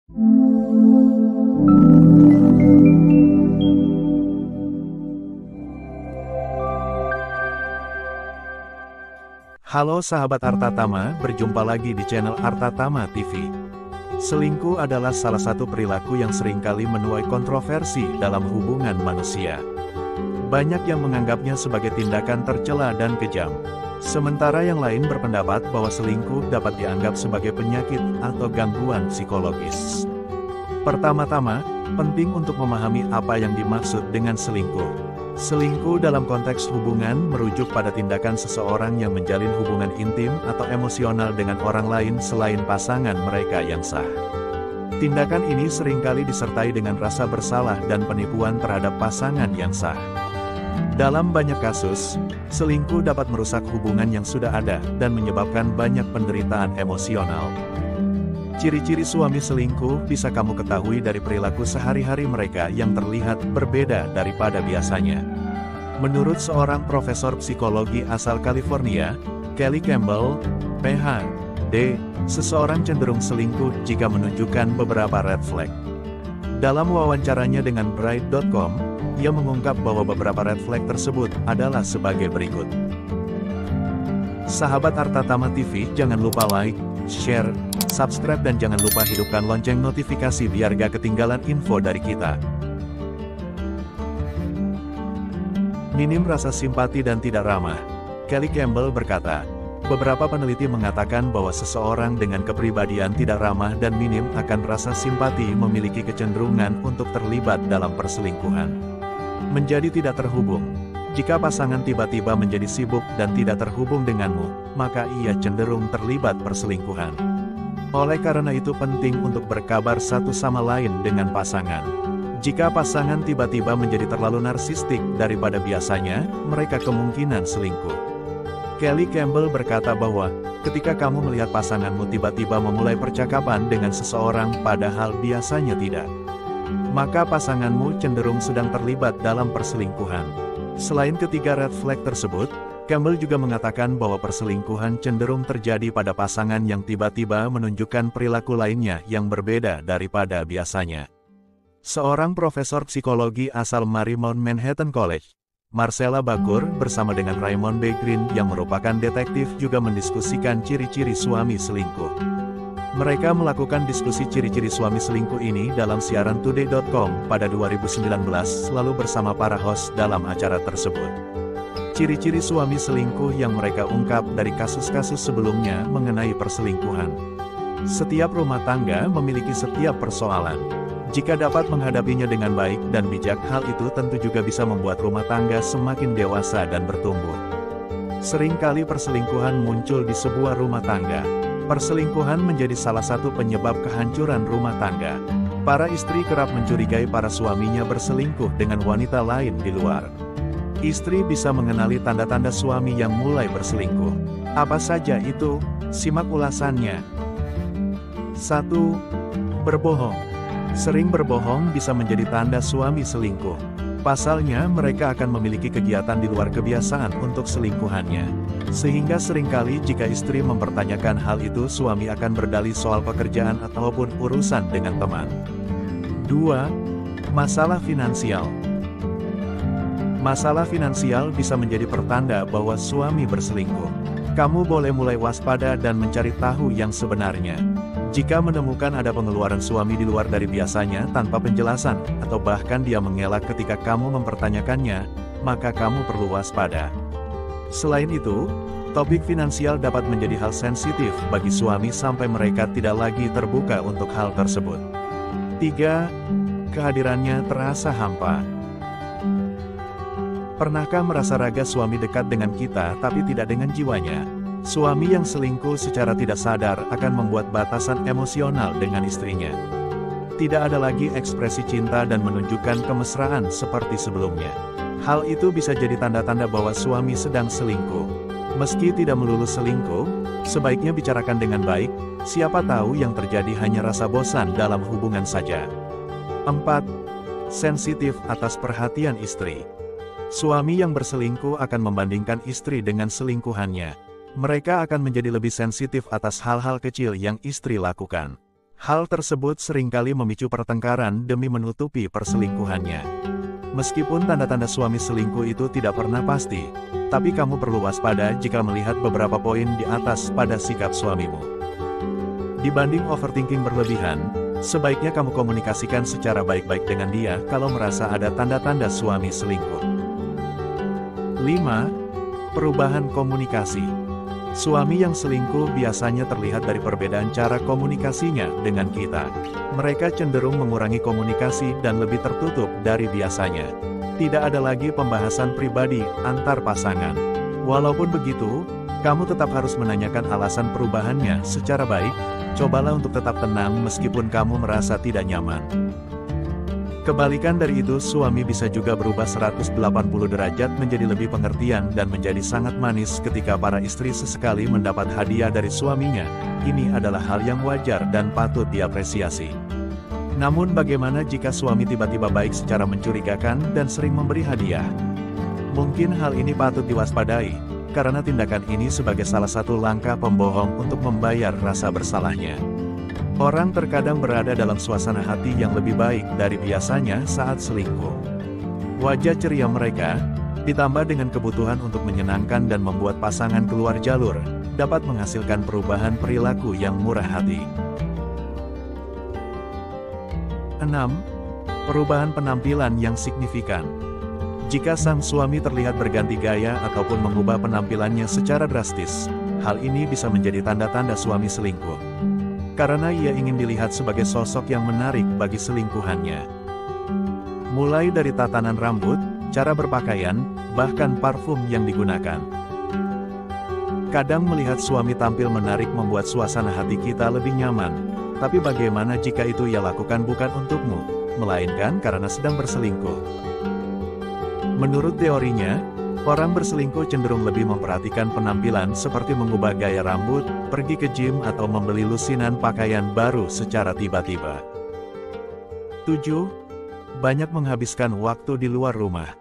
Halo sahabat Arta Tama, berjumpa lagi di channel Arta Tama TV. Selingkuh adalah salah satu perilaku yang seringkali menuai kontroversi dalam hubungan manusia. Banyak yang menganggapnya sebagai tindakan tercela dan kejam. Sementara yang lain berpendapat bahwa selingkuh dapat dianggap sebagai penyakit atau gangguan psikologis. Pertama-tama, penting untuk memahami apa yang dimaksud dengan selingkuh. Selingkuh dalam konteks hubungan merujuk pada tindakan seseorang yang menjalin hubungan intim atau emosional dengan orang lain selain pasangan mereka yang sah. Tindakan ini seringkali disertai dengan rasa bersalah dan penipuan terhadap pasangan yang sah. Dalam banyak kasus, selingkuh dapat merusak hubungan yang sudah ada dan menyebabkan banyak penderitaan emosional. Ciri-ciri suami selingkuh bisa kamu ketahui dari perilaku sehari-hari mereka yang terlihat berbeda daripada biasanya. Menurut seorang profesor psikologi asal California, Kelly Campbell, Ph.D., seseorang cenderung selingkuh jika menunjukkan beberapa red flag. Dalam wawancaranya dengan Bright.com, ia mengungkap bahwa beberapa red flag tersebut adalah sebagai berikut. Sahabat Arta Tama TV, jangan lupa like, share, subscribe dan jangan lupa hidupkan lonceng notifikasi biar gak ketinggalan info dari kita. Minim rasa simpati dan tidak ramah. Kelly Campbell berkata, beberapa peneliti mengatakan bahwa seseorang dengan kepribadian tidak ramah dan minim akan rasa simpati memiliki kecenderungan untuk terlibat dalam perselingkuhan. Menjadi tidak terhubung. Jika pasangan tiba-tiba menjadi sibuk dan tidak terhubung denganmu, maka ia cenderung terlibat perselingkuhan. Oleh karena itu penting untuk berkabar satu sama lain dengan pasangan. Jika pasangan tiba-tiba menjadi terlalu narsistik daripada biasanya, mereka kemungkinan selingkuh. Kelly Campbell berkata bahwa, ketika kamu melihat pasanganmu tiba-tiba memulai percakapan dengan seseorang padahal biasanya tidak, maka pasanganmu cenderung sedang terlibat dalam perselingkuhan. Selain ketiga red flag tersebut, Campbell juga mengatakan bahwa perselingkuhan cenderung terjadi pada pasangan yang tiba-tiba menunjukkan perilaku lainnya yang berbeda daripada biasanya. Seorang profesor psikologi asal Marymount Manhattan College, Marcella Bakur, bersama dengan Raymond B. Green yang merupakan detektif juga mendiskusikan ciri-ciri suami selingkuh. Mereka melakukan diskusi ciri-ciri suami selingkuh ini dalam siaran Today.com pada 2019 lalu bersama para host dalam acara tersebut. Ciri-ciri suami selingkuh yang mereka ungkap dari kasus-kasus sebelumnya mengenai perselingkuhan. Setiap rumah tangga memiliki setiap persoalan. Jika dapat menghadapinya dengan baik dan bijak, hal itu tentu juga bisa membuat rumah tangga semakin dewasa dan bertumbuh. Seringkali perselingkuhan muncul di sebuah rumah tangga. Perselingkuhan menjadi salah satu penyebab kehancuran rumah tangga. Para istri kerap mencurigai para suaminya berselingkuh dengan wanita lain di luar. Istri bisa mengenali tanda-tanda suami yang mulai berselingkuh. Apa saja itu? Simak ulasannya. 1. Berbohong. Sering berbohong bisa menjadi tanda suami selingkuh. Pasalnya, mereka akan memiliki kegiatan di luar kebiasaan untuk selingkuhannya. Sehingga seringkali jika istri mempertanyakan hal itu, suami akan berdalih soal pekerjaan ataupun urusan dengan teman. 2. Masalah finansial. Masalah finansial bisa menjadi pertanda bahwa suami berselingkuh. Kamu boleh mulai waspada dan mencari tahu yang sebenarnya. Jika menemukan ada pengeluaran suami di luar dari biasanya tanpa penjelasan, atau bahkan dia mengelak ketika kamu mempertanyakannya, maka kamu perlu waspada. Selain itu, topik finansial dapat menjadi hal sensitif bagi suami sampai mereka tidak lagi terbuka untuk hal tersebut. 3. Kehadirannya terasa hampa. Pernahkah merasa raga suami dekat dengan kita tapi tidak dengan jiwanya? Suami yang selingkuh secara tidak sadar akan membuat batasan emosional dengan istrinya. Tidak ada lagi ekspresi cinta dan menunjukkan kemesraan seperti sebelumnya. Hal itu bisa jadi tanda-tanda bahwa suami sedang selingkuh. Meski tidak melulu selingkuh, sebaiknya bicarakan dengan baik, siapa tahu yang terjadi hanya rasa bosan dalam hubungan saja. 4. Sensitif atas perhatian istri. Suami yang berselingkuh akan membandingkan istri dengan selingkuhannya. Mereka akan menjadi lebih sensitif atas hal-hal kecil yang istri lakukan. Hal tersebut seringkali memicu pertengkaran demi menutupi perselingkuhannya. Meskipun tanda-tanda suami selingkuh itu tidak pernah pasti, tapi kamu perlu waspada jika melihat beberapa poin di atas pada sikap suamimu. Dibanding overthinking berlebihan, sebaiknya kamu komunikasikan secara baik-baik dengan dia kalau merasa ada tanda-tanda suami selingkuh. 5. Perubahan komunikasi. Suami yang selingkuh biasanya terlihat dari perbedaan cara komunikasinya dengan kita. Mereka cenderung mengurangi komunikasi dan lebih tertutup dari biasanya. Tidak ada lagi pembahasan pribadi antar pasangan. Walaupun begitu, kamu tetap harus menanyakan alasan perubahannya secara baik. Cobalah untuk tetap tenang meskipun kamu merasa tidak nyaman. Kebalikan dari itu, suami bisa juga berubah 180 derajat menjadi lebih pengertian dan menjadi sangat manis ketika para istri sesekali mendapat hadiah dari suaminya. Ini adalah hal yang wajar dan patut diapresiasi. Namun bagaimana jika suami tiba-tiba baik secara mencurigakan dan sering memberi hadiah? Mungkin hal ini patut diwaspadai, karena tindakan ini sebagai salah satu langkah pembohong untuk membayar rasa bersalahnya. Orang terkadang berada dalam suasana hati yang lebih baik dari biasanya saat selingkuh. Wajah ceria mereka, ditambah dengan kebutuhan untuk menyenangkan dan membuat pasangan keluar jalur, dapat menghasilkan perubahan perilaku yang murah hati. 6. Perubahan penampilan yang signifikan. Jika sang suami terlihat berganti gaya ataupun mengubah penampilannya secara drastis, hal ini bisa menjadi tanda-tanda suami selingkuh. Karena ia ingin dilihat sebagai sosok yang menarik bagi selingkuhannya. Mulai dari tatanan rambut, cara berpakaian, bahkan parfum yang digunakan. Kadang melihat suami tampil menarik membuat suasana hati kita lebih nyaman, tapi bagaimana jika itu ia lakukan bukan untukmu, melainkan karena sedang berselingkuh? Menurut teorinya, orang berselingkuh cenderung lebih memperhatikan penampilan seperti mengubah gaya rambut, pergi ke gym atau membeli lusinan pakaian baru secara tiba-tiba. 7. Banyak menghabiskan waktu di luar rumah.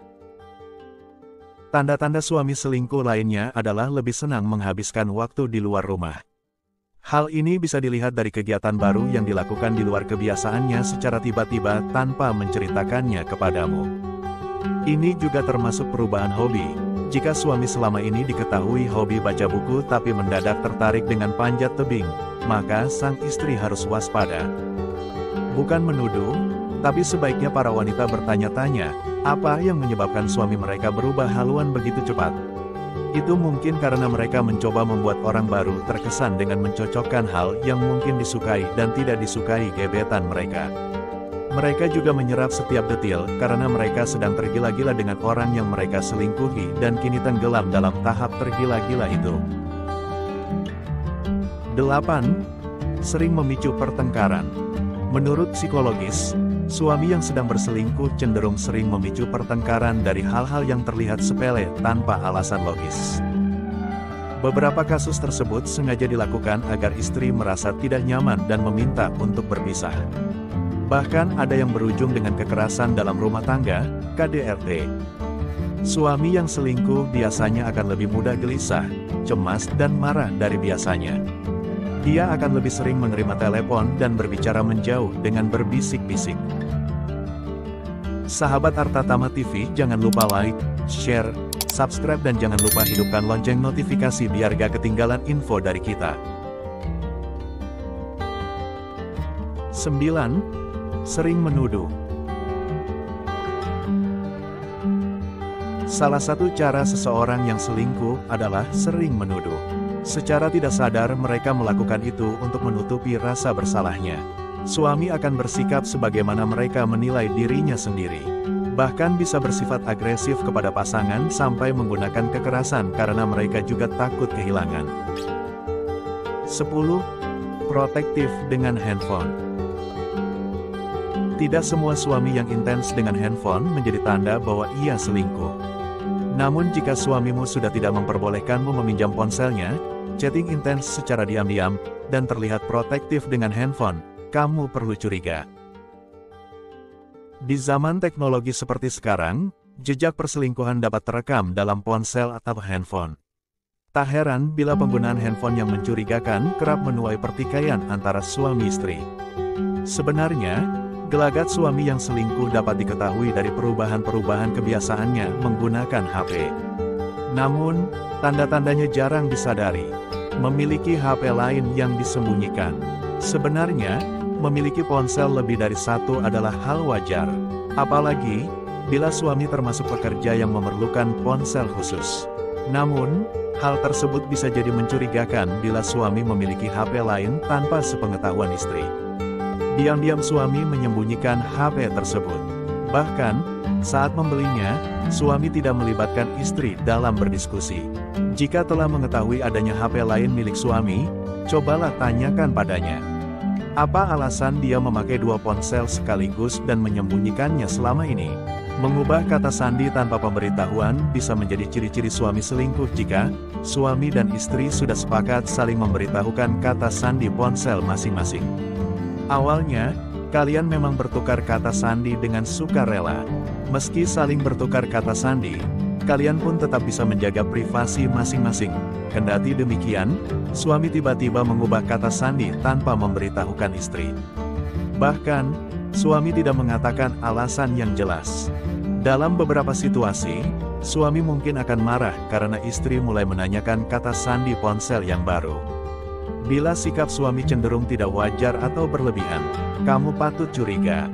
Tanda-tanda suami selingkuh lainnya adalah lebih senang menghabiskan waktu di luar rumah. Hal ini bisa dilihat dari kegiatan baru yang dilakukan di luar kebiasaannya secara tiba-tiba tanpa menceritakannya kepadamu. Ini juga termasuk perubahan hobi. Jika suami selama ini diketahui hobi baca buku tapi mendadak tertarik dengan panjat tebing, maka sang istri harus waspada. Bukan menuduh, tapi sebaiknya para wanita bertanya-tanya, apa yang menyebabkan suami mereka berubah haluan begitu cepat? Itu mungkin karena mereka mencoba membuat orang baru terkesan dengan mencocokkan hal yang mungkin disukai dan tidak disukai gebetan mereka. Mereka juga menyerap setiap detil karena mereka sedang tergila-gila dengan orang yang mereka selingkuhi dan kini tenggelam dalam tahap tergila-gila itu. 8. Sering memicu pertengkaran. Menurut psikologis, suami yang sedang berselingkuh cenderung sering memicu pertengkaran dari hal-hal yang terlihat sepele tanpa alasan logis. Beberapa kasus tersebut sengaja dilakukan agar istri merasa tidak nyaman dan meminta untuk berpisah. Bahkan ada yang berujung dengan kekerasan dalam rumah tangga, KDRT. Suami yang selingkuh biasanya akan lebih mudah gelisah, cemas dan marah dari biasanya. Dia akan lebih sering menerima telepon dan berbicara menjauh dengan berbisik-bisik. Sahabat Arta Tama TV, jangan lupa like, share, subscribe dan jangan lupa hidupkan lonceng notifikasi biar gak ketinggalan info dari kita. 9. Sering menuduh. Salah satu cara seseorang yang selingkuh adalah sering menuduh. Secara tidak sadar mereka melakukan itu untuk menutupi rasa bersalahnya. Suami akan bersikap sebagaimana mereka menilai dirinya sendiri. Bahkan bisa bersifat agresif kepada pasangan sampai menggunakan kekerasan karena mereka juga takut kehilangan. 10. Protektif dengan handphone. Tidak semua suami yang intens dengan handphone menjadi tanda bahwa ia selingkuh. Namun jika suamimu sudah tidak memperbolehkanmu meminjam ponselnya, chatting intens secara diam-diam, dan terlihat protektif dengan handphone, kamu perlu curiga. Di zaman teknologi seperti sekarang, jejak perselingkuhan dapat terekam dalam ponsel atau handphone. Tak heran bila penggunaan handphone yang mencurigakan kerap menuai pertikaian antara suami istri. Sebenarnya, gelagat suami yang selingkuh dapat diketahui dari perubahan-perubahan kebiasaannya menggunakan HP. Namun, tanda-tandanya jarang disadari. Memiliki HP lain yang disembunyikan. Sebenarnya, memiliki ponsel lebih dari satu adalah hal wajar. Apalagi, bila suami termasuk pekerja yang memerlukan ponsel khusus. Namun, hal tersebut bisa jadi mencurigakan bila suami memiliki HP lain tanpa sepengetahuan istri. Diam-diam suami menyembunyikan HP tersebut. Bahkan, saat membelinya, suami tidak melibatkan istri dalam berdiskusi. Jika telah mengetahui adanya HP lain milik suami, cobalah tanyakan padanya. Apa alasan dia memakai dua ponsel sekaligus dan menyembunyikannya selama ini? Mengubah kata sandi tanpa pemberitahuan bisa menjadi ciri-ciri suami selingkuh jika suami dan istri sudah sepakat saling memberitahukan kata sandi ponsel masing-masing. Awalnya, kalian memang bertukar kata sandi dengan sukarela. Meski saling bertukar kata sandi, kalian pun tetap bisa menjaga privasi masing-masing. Kendati demikian, suami tiba-tiba mengubah kata sandi tanpa memberitahukan istri. Bahkan, suami tidak mengatakan alasan yang jelas. Dalam beberapa situasi, suami mungkin akan marah karena istri mulai menanyakan kata sandi ponsel yang baru. Bila sikap suami cenderung tidak wajar atau berlebihan, kamu patut curiga.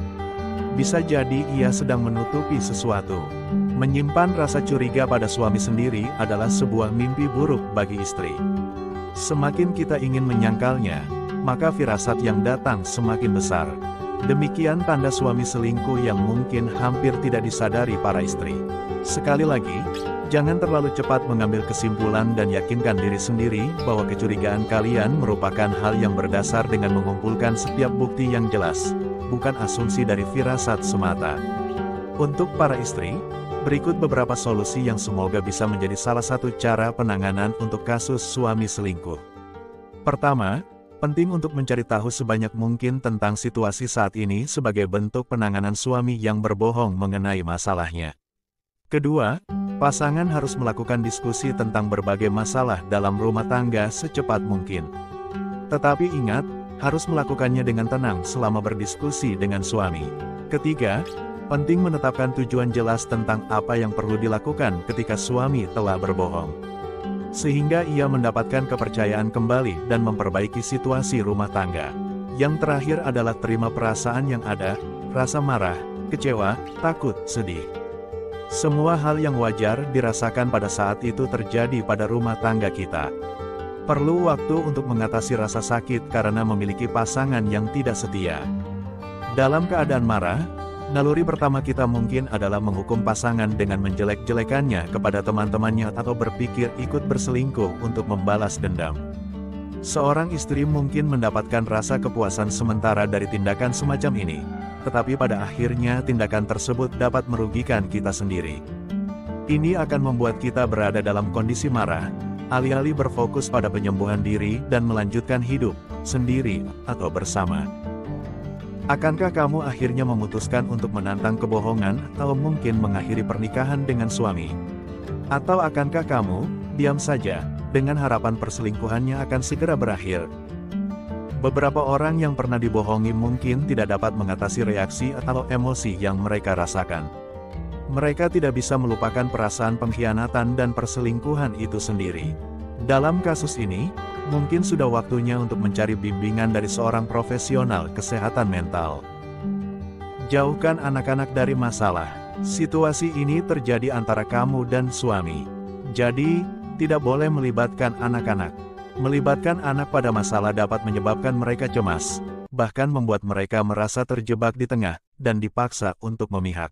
Bisa jadi ia sedang menutupi sesuatu. Menyimpan rasa curiga pada suami sendiri adalah sebuah mimpi buruk bagi istri. Semakin kita ingin menyangkalnya, maka firasat yang datang semakin besar. Demikian tanda suami selingkuh yang mungkin hampir tidak disadari para istri. Sekali lagi, jangan terlalu cepat mengambil kesimpulan dan yakinkan diri sendiri bahwa kecurigaan kalian merupakan hal yang berdasar dengan mengumpulkan setiap bukti yang jelas, bukan asumsi dari firasat semata. Untuk para istri, berikut beberapa solusi yang semoga bisa menjadi salah satu cara penanganan untuk kasus suami selingkuh. Pertama, penting untuk mencari tahu sebanyak mungkin tentang situasi saat ini sebagai bentuk penanganan suami yang berbohong mengenai masalahnya. Kedua, pasangan harus melakukan diskusi tentang berbagai masalah dalam rumah tangga secepat mungkin. Tetapi ingat, harus melakukannya dengan tenang selama berdiskusi dengan suami. Ketiga, penting menetapkan tujuan jelas tentang apa yang perlu dilakukan ketika suami telah berbohong. Sehingga ia mendapatkan kepercayaan kembali dan memperbaiki situasi rumah tangga. Yang terakhir adalah terima perasaan yang ada, rasa marah, kecewa, takut, sedih. Semua hal yang wajar dirasakan pada saat itu terjadi pada rumah tangga kita. Perlu waktu untuk mengatasi rasa sakit karena memiliki pasangan yang tidak setia. Dalam keadaan marah, naluri pertama kita mungkin adalah menghukum pasangan dengan menjelek-jelekannya kepada teman-temannya atau berpikir ikut berselingkuh untuk membalas dendam. Seorang istri mungkin mendapatkan rasa kepuasan sementara dari tindakan semacam ini. Tetapi pada akhirnya tindakan tersebut dapat merugikan kita sendiri. Ini akan membuat kita berada dalam kondisi marah, alih-alih berfokus pada penyembuhan diri dan melanjutkan hidup, sendiri, atau bersama. Akankah kamu akhirnya memutuskan untuk menantang kebohongan atau mungkin mengakhiri pernikahan dengan suami? Atau akankah kamu, diam saja, dengan harapan perselingkuhannya akan segera berakhir? Beberapa orang yang pernah dibohongi mungkin tidak dapat mengatasi reaksi atau emosi yang mereka rasakan. Mereka tidak bisa melupakan perasaan pengkhianatan dan perselingkuhan itu sendiri. Dalam kasus ini, mungkin sudah waktunya untuk mencari bimbingan dari seorang profesional kesehatan mental. Jauhkan anak-anak dari masalah. Situasi ini terjadi antara kamu dan suami. Jadi, tidak boleh melibatkan anak-anak. Melibatkan anak pada masalah dapat menyebabkan mereka cemas, bahkan membuat mereka merasa terjebak di tengah, dan dipaksa untuk memihak.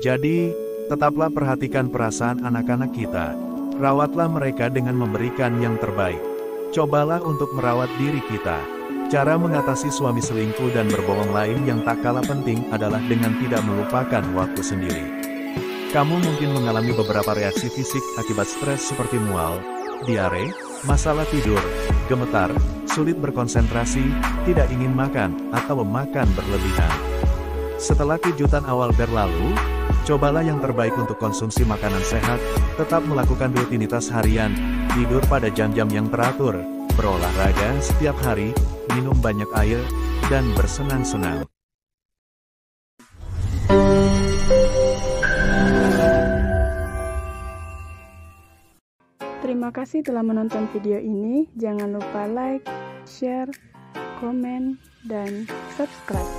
Jadi, tetaplah perhatikan perasaan anak-anak kita. Rawatlah mereka dengan memberikan yang terbaik. Cobalah untuk merawat diri kita. Cara mengatasi suami selingkuh dan berbohong lain yang tak kalah penting adalah dengan tidak melupakan waktu sendiri. Kamu mungkin mengalami beberapa reaksi fisik akibat stres seperti mual, diare, masalah tidur, gemetar, sulit berkonsentrasi, tidak ingin makan, atau makan berlebihan. Setelah kejutan awal berlalu, cobalah yang terbaik untuk konsumsi makanan sehat, tetap melakukan rutinitas harian, tidur pada jam-jam yang teratur, berolahraga setiap hari, minum banyak air, dan bersenang-senang. Terima kasih telah menonton video ini. Jangan lupa like, share, komen, dan subscribe.